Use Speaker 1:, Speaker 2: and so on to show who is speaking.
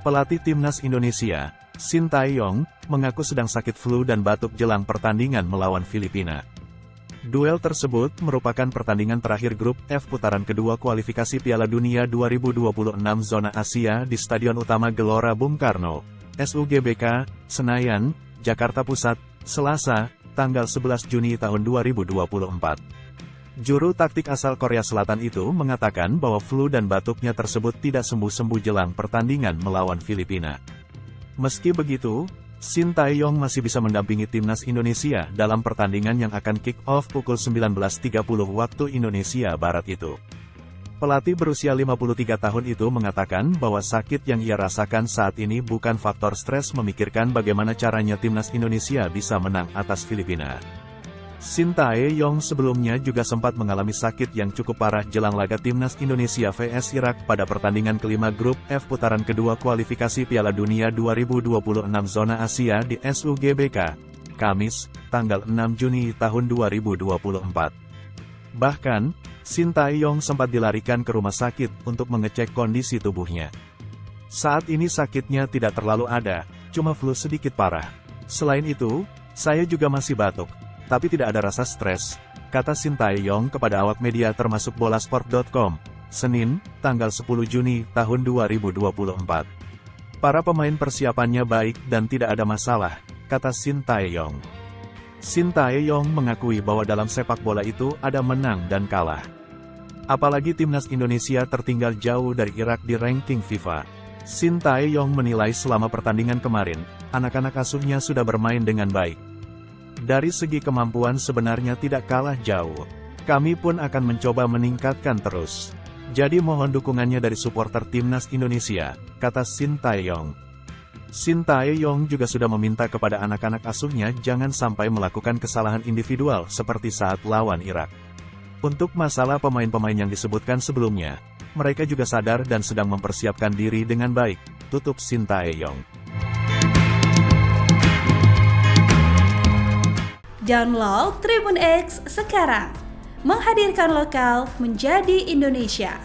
Speaker 1: Pelatih Timnas Indonesia, Sintayong, mengaku sedang sakit flu dan batuk jelang pertandingan melawan Filipina. Duel tersebut merupakan pertandingan terakhir grup F putaran kedua kualifikasi Piala Dunia 2026 zona Asia di Stadion Utama Gelora Bung Karno, SUGBK, Senayan, Jakarta Pusat, Selasa, tanggal 11 Juni tahun 2024. Juru taktik asal Korea Selatan itu mengatakan bahwa flu dan batuknya tersebut tidak sembuh-sembuh jelang pertandingan melawan Filipina. Meski begitu, Sintayong masih bisa mendampingi Timnas Indonesia dalam pertandingan yang akan kick-off pukul 19.30 waktu Indonesia Barat itu. Pelatih berusia 53 tahun itu mengatakan bahwa sakit yang ia rasakan saat ini bukan faktor stres memikirkan bagaimana caranya Timnas Indonesia bisa menang atas Filipina. Sintayong sebelumnya juga sempat mengalami sakit yang cukup parah jelang laga Timnas Indonesia vs Irak pada pertandingan kelima grup F putaran kedua kualifikasi Piala Dunia 2026 zona Asia di SUGBK, Kamis, tanggal 6 Juni tahun 2024. Bahkan, Sintayong sempat dilarikan ke rumah sakit untuk mengecek kondisi tubuhnya. Saat ini sakitnya tidak terlalu ada, cuma flu sedikit parah. Selain itu, saya juga masih batuk. Tapi tidak ada rasa stres, kata Sintayong kepada awak media termasuk bolasport.com, Senin, tanggal 10 Juni tahun 2024. Para pemain persiapannya baik dan tidak ada masalah, kata Sintayong. Sintayong mengakui bahwa dalam sepak bola itu ada menang dan kalah. Apalagi Timnas Indonesia tertinggal jauh dari Irak di ranking FIFA. Sintayong menilai selama pertandingan kemarin, anak-anak asuhnya sudah bermain dengan baik. Dari segi kemampuan sebenarnya tidak kalah jauh. Kami pun akan mencoba meningkatkan terus. Jadi mohon dukungannya dari supporter Timnas Indonesia, kata Sintayong. Sintayong juga sudah meminta kepada anak-anak asuhnya jangan sampai melakukan kesalahan individual seperti saat lawan Irak. Untuk masalah pemain-pemain yang disebutkan sebelumnya, mereka juga sadar dan sedang mempersiapkan diri dengan baik, tutup Sintayong.
Speaker 2: Download Tribun X sekarang, menghadirkan lokal menjadi Indonesia.